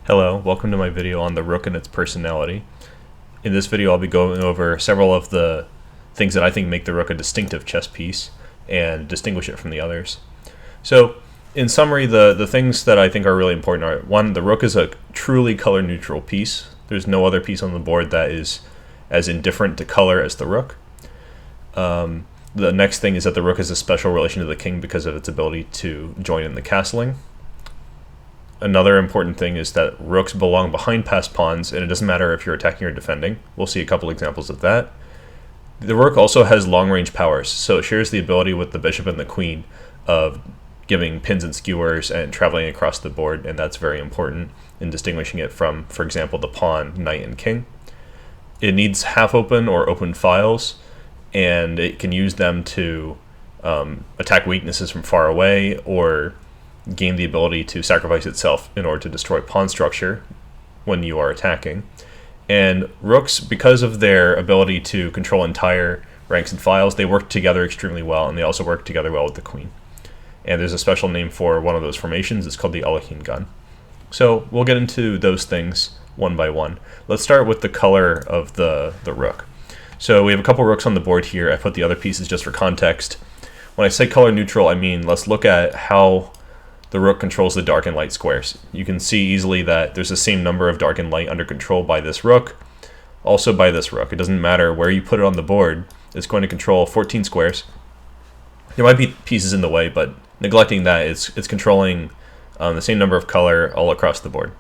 Hello, welcome to my video on the rook and its personality. In this video I'll be going over several of the things that I think make the rook a distinctive chess piece and distinguish it from the others. So, in summary, the things that I think are really important are: one, the rook is a truly color neutral piece. There's no other piece on the board that is as indifferent to color as the rook. The next thing is that the rook has a special relation to the king because of its ability to join in the castling. Another important thing is that rooks belong behind passed pawns, and it doesn't matter if you're attacking or defending. We'll see a couple examples of that. The rook also has long-range powers, so it shares the ability with the bishop and the queen of giving pins and skewers and traveling across the board, and that's very important in distinguishing it from, for example, the pawn, knight, and king. It needs half-open or open files, and it can use them to attack weaknesses from far away or gain the ability to sacrifice itself in order to destroy pawn structure when you are attacking. And rooks, because of their ability to control entire ranks and files, they work together extremely well, and they also work together well with the queen. And there's a special name for one of those formations. It's called the Alekhine gun. So we'll get into those things one by one. Let's start with the color of the rook. So we have a couple rooks on the board here. I put the other pieces just for context. When I say color neutral, I mean let's look at how the rook controls the dark and light squares. You can see easily that there's the same number of dark and light under control by this rook, also by this rook. It doesn't matter where you put it on the board, it's going to control 14 squares. There might be pieces in the way, but neglecting that, it's controlling the same number of color all across the board.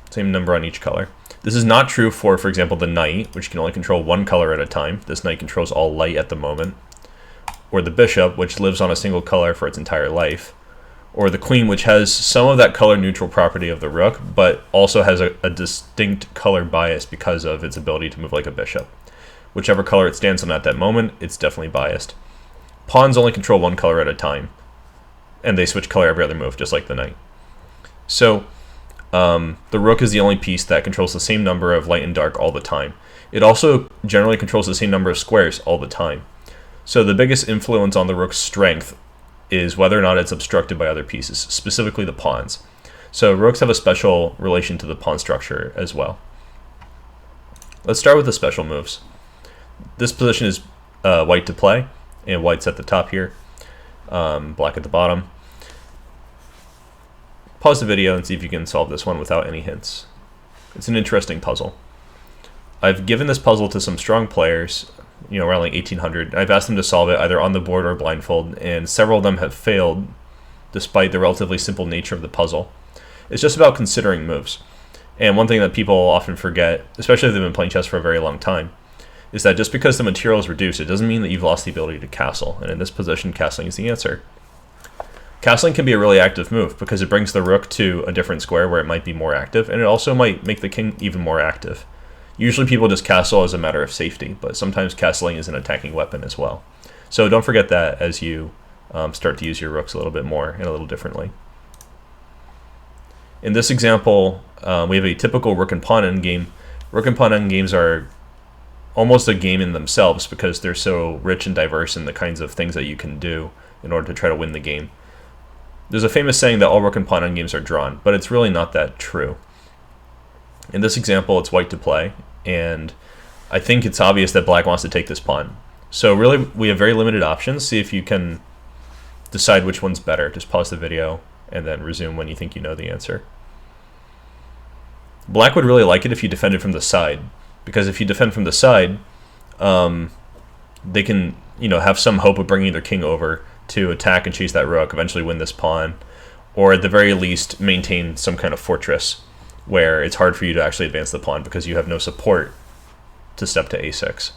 Same number on each color. This is not true for example, the knight, which can only control one color at a time. This knight controls all light at the moment. Or the bishop, which lives on a single color for its entire life. Or the queen, which has some of that color neutral property of the rook, but also has a distinct color bias because of its ability to move like a bishop. Whichever color it stands on at that moment, it's definitely biased. Pawns only control one color at a time, and they switch color every other move, just like the knight. So, the rook is the only piece that controls the same number of light and dark all the time. It also generally controls the same number of squares all the time. So the biggest influence on the rook's strength is whether or not it's obstructed by other pieces, specifically the pawns. So rooks have a special relation to the pawn structure as well. Let's start with the special moves. This position is white to play, and white's at the top here, black at the bottom. Pause the video and see if you can solve this one without any hints. It's an interesting puzzle. I've given this puzzle to some strong players, around like 1800. I've asked them to solve it either on the board or blindfold, and several of them have failed despite the relatively simple nature of the puzzle. It's just about considering moves. And one thing that people often forget, especially if they've been playing chess for a very long time, is that just because the material is reduced, it doesn't mean that you've lost the ability to castle. And in this position, castling is the answer. Castling can be a really active move because it brings the rook to a different square where it might be more active, and it also might make the king even more active. Usually people just castle as a matter of safety, but sometimes castling is an attacking weapon as well. So don't forget that as you start to use your rooks a little bit more and a little differently. In this example, we have a typical rook and pawn endgame. Rook and pawn endgames are almost a game in themselves because they're so rich and diverse in the kinds of things that you can do in order to try to win the game. There's a famous saying that all rook and pawn endgames are drawn, but it's really not that true. In this example, it's white to play, and I think it's obvious that black wants to take this pawn. So really, we have very limited options. See if you can decide which one's better. Just pause the video and then resume when you think you know the answer. Black would really like it if you defended from the side, because if you defend from the side, they can have some hope of bringing their king over to attack and chase that rook, eventually win this pawn, or at the very least maintain some kind of fortress where it's hard for you to actually advance the pawn because you have no support to step to a6.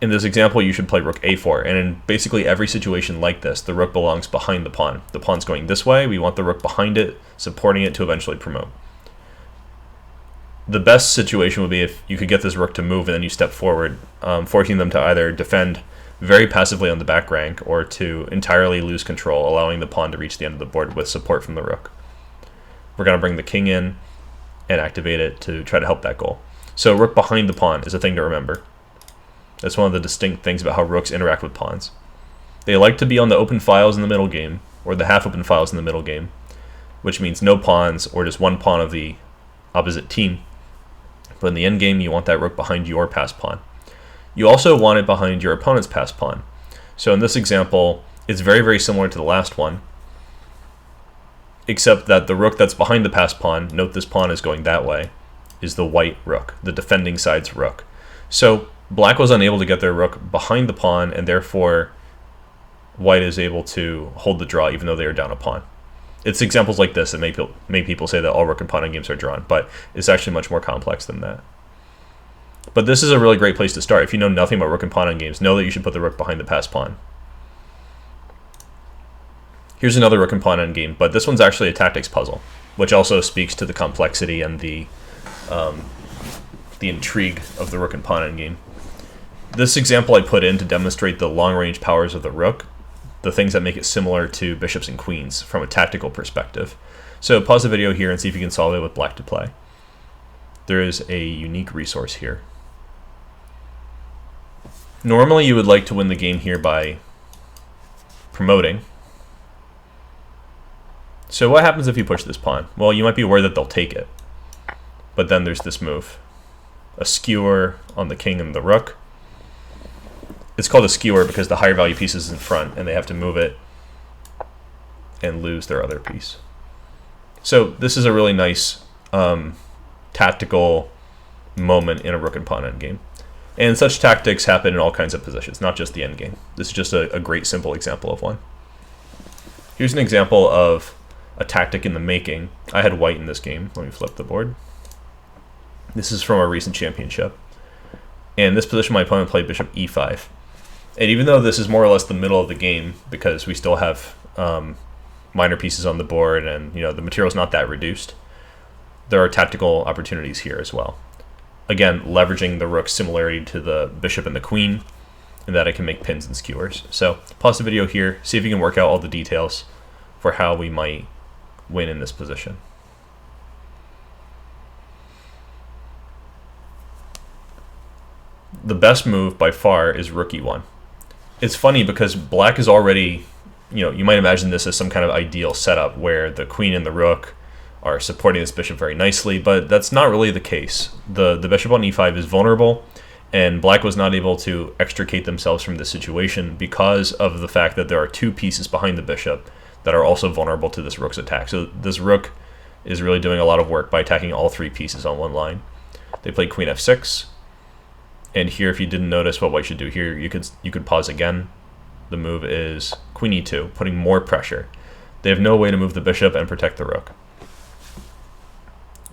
In this example, you should play rook a4, and in basically every situation like this, the rook belongs behind the pawn. The pawn's going this way, we want the rook behind it, supporting it to eventually promote. The best situation would be if you could get this rook to move and then you step forward, forcing them to either defend very passively on the back rank or to entirely lose control, allowing the pawn to reach the end of the board with support from the rook. We're going to bring the king in and activate it to try to help that goal. So rook behind the pawn is a thing to remember. That's one of the distinct things about how rooks interact with pawns. They like to be on the open files in the middle game, or the half-open files in the middle game, which means no pawns or just one pawn of the opposite team. But in the endgame, you want that rook behind your passed pawn. You also want it behind your opponent's passed pawn. So in this example, it's very, very similar to the last one, except that the rook that's behind the passed pawn, note this pawn is going that way, is the white rook, the defending side's rook. So black was unable to get their rook behind the pawn, and therefore white is able to hold the draw even though they are down a pawn. It's examples like this that make people say that all rook and pawn in games are drawn, but it's actually much more complex than that. But this is a really great place to start. If you know nothing about rook and pawn in games, know that you should put the rook behind the passed pawn. Here's another rook and pawn endgame, but this one's actually a tactics puzzle, which also speaks to the complexity and the intrigue of the rook and pawn endgame. This example I put in to demonstrate the long-range powers of the rook, the things that make it similar to bishops and queens from a tactical perspective. So pause the video here and see if you can solve it with black to play. There is a unique resource here. Normally you would like to win the game here by promoting. So what happens if you push this pawn? Well, you might be worried that they'll take it. But then there's this move. A skewer on the king and the rook. It's called a skewer because the higher value piece is in front and they have to move it and lose their other piece. So this is a really nice tactical moment in a rook and pawn endgame. And such tactics happen in all kinds of positions, not just the endgame. This is just a great simple example of one. Here's an example of a tactic in the making. I had white in this game. Let me flip the board. This is from a recent championship. And this position my opponent played bishop e5. And even though this is more or less the middle of the game, because we still have minor pieces on the board and the material's not that reduced, there are tactical opportunities here as well. Again, leveraging the rook's similarity to the bishop and the queen, and that I can make pins and skewers. So pause the video here, see if you can work out all the details for how we might win in this position. The best move by far is rook e1. It's funny because black is already, you might imagine this as some kind of ideal setup where the queen and the rook are supporting this bishop very nicely, but that's not really the case. The bishop on e5 is vulnerable, and black was not able to extricate themselves from this situation because of the fact that there are two pieces behind the bishop that are also vulnerable to this rook's attack. So this rook is really doing a lot of work by attacking all three pieces on one line. They played queen f6, and here, if you didn't notice what white should do here, you could pause again. The move is queen e2, putting more pressure. They have no way to move the bishop and protect the rook.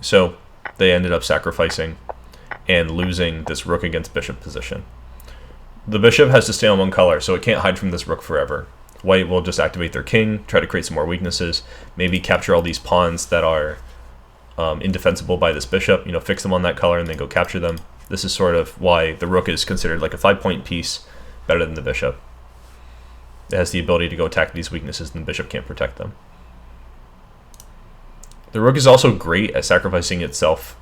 So they ended up sacrificing and losing this rook against bishop position. The bishop has to stay on one color, so it can't hide from this rook forever. White will just activate their king, try to create some more weaknesses, maybe capture all these pawns that are indefensible by this bishop, fix them on that color and then go capture them. This is sort of why the rook is considered like a 5-point piece, better than the bishop. It has the ability to go attack these weaknesses and the bishop can't protect them. The rook is also great at sacrificing itself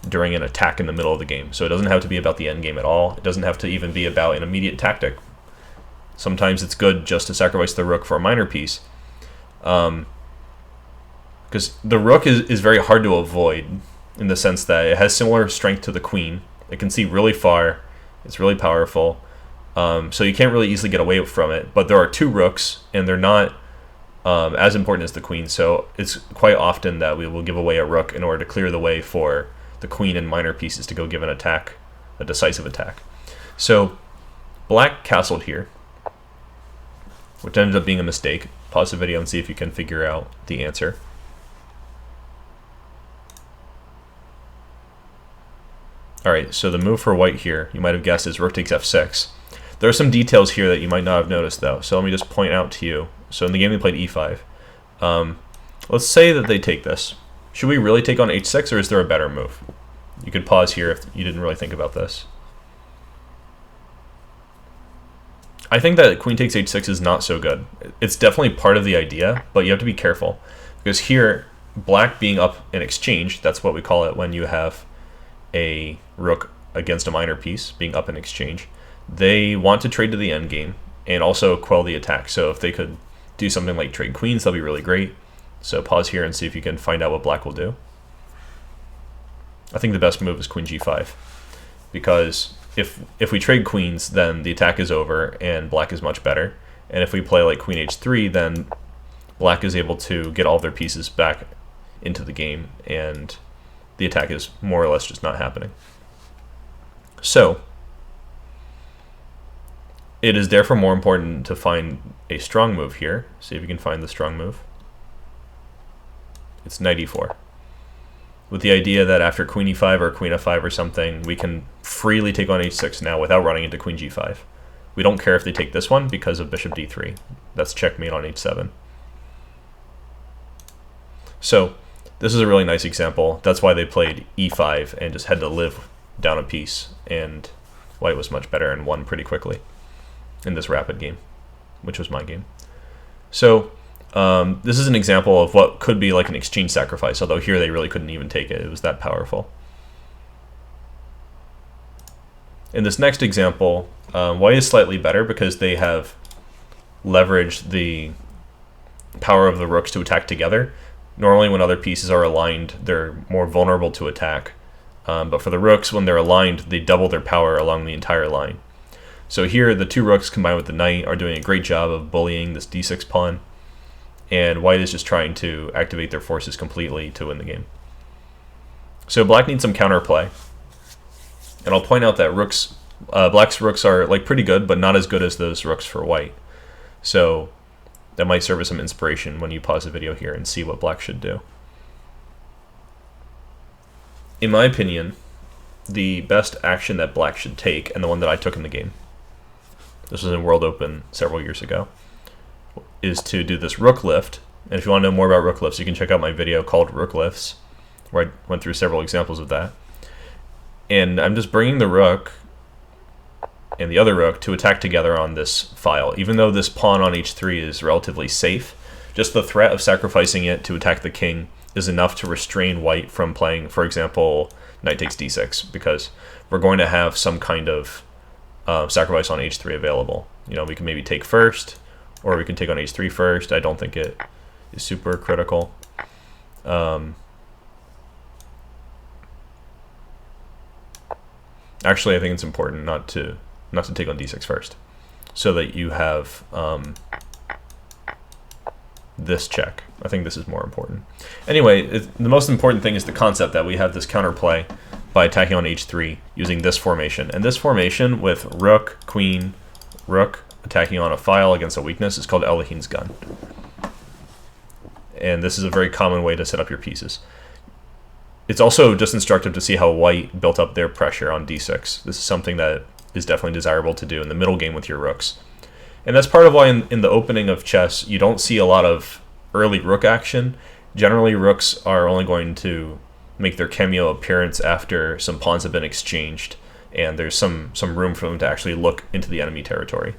during an attack in the middle of the game, so it doesn't have to be about the endgame at all. It doesn't have to even be about an immediate tactic. Sometimes it's good just to sacrifice the rook for a minor piece, because the rook is very hard to avoid in the sense that it has similar strength to the queen. It can see really far. It's really powerful. So you can't really easily get away from it. But there are two rooks, and they're not as important as the queen. So it's quite often that we will give away a rook in order to clear the way for the queen and minor pieces to go give an attack, a decisive attack. So black castled here, which ended up being a mistake. Pause the video and see if you can figure out the answer. Alright, so the move for white here, you might have guessed, is rook takes f6. There are some details here that you might not have noticed, though, so let me just point out to you. So in the game they played e5. Let's say that they take this. Should we really take on h6, or is there a better move? You could pause here if you didn't really think about this. I think that queen takes h6 is not so good. It's definitely part of the idea, but you have to be careful. Because here, black being up in exchange, that's what we call it when you have a rook against a minor piece being up in exchange, they want to trade to the endgame and also quell the attack. So if they could do something like trade queens, that'll be really great. So pause here and see if you can find out what black will do. I think the best move is queen g5, because if we trade queens, then the attack is over and black is much better. And if we play like queen h3, then black is able to get all of their pieces back into the game, and the attack is more or less just not happening. So it is therefore more important to find a strong move here. See if you can find the strong move. It's knight e4. With the idea that after queen e5 or queen f5 or something, we can freely take on h6 now without running into queen g5. We don't care if they take this one because of bishop d3. That's checkmate on h7. So this is a really nice example. That's why they played e5 and just had to live down a piece, and white was much better and won pretty quickly in this rapid game, which was my game. So this is an example of what could be like an exchange sacrifice, although here they really couldn't even take it. It was that powerful. In this next example, white is slightly better because they have leveraged the power of the rooks to attack together. Normally when other pieces are aligned, they're more vulnerable to attack. But for the rooks, when they're aligned, they double their power along the entire line. So here, the two rooks combined with the knight are doing a great job of bullying this d6 pawn, and white is just trying to activate their forces completely to win the game. So black needs some counterplay, and I'll point out that black's rooks are like pretty good, but not as good as those rooks for white. So that might serve as some inspiration when you pause the video here and see what black should do. In my opinion, the best action that black should take, and the one that I took in the game, this was in World Open several years ago, is to do this Rook Lift. And if you want to know more about Rook Lifts, you can check out my video called Rook Lifts, where I went through several examples of that. And I'm just bringing the rook and the other rook to attack together on this file. Even though this pawn on h3 is relatively safe, just the threat of sacrificing it to attack the king is enough to restrain white from playing, for example, knight takes d6, because we're going to have some kind of sacrifice on h3 available. You know, we can maybe take first, or we can take on h3 first. I don't think it is super critical. Actually, I think it's important not to take on d6 first, so that you have this check. I think this is more important. Anyway, the most important thing is the concept that we have this counterplay by attacking on h3 using this formation. And this formation with rook, queen, rook attacking on a file against a weakness is called Alekhine's gun. And this is a very common way to set up your pieces. It's also just instructive to see how white built up their pressure on d6. This is something that is definitely desirable to do in the middle game with your rooks. And that's part of why in the opening of chess, you don't see a lot of early rook action. Generally, rooks are only going to make their cameo appearance after some pawns have been exchanged, and there's some room for them to actually look into the enemy territory.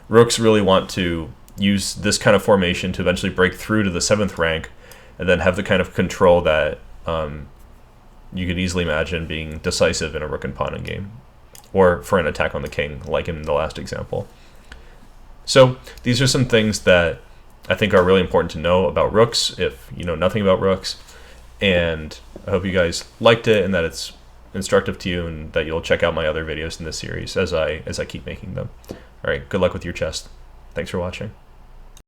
Rooks really want to use this kind of formation to eventually break through to the 7th rank, and then have the kind of control that you could easily imagine being decisive in a rook and pawn game, or for an attack on the king, like in the last example. So these are some things that I think are really important to know about rooks if you know nothing about rooks, and I hope you guys liked it and that it's instructive to you, and that you'll check out my other videos in this series as I keep making them. All right, good luck with your chess. Thanks for watching.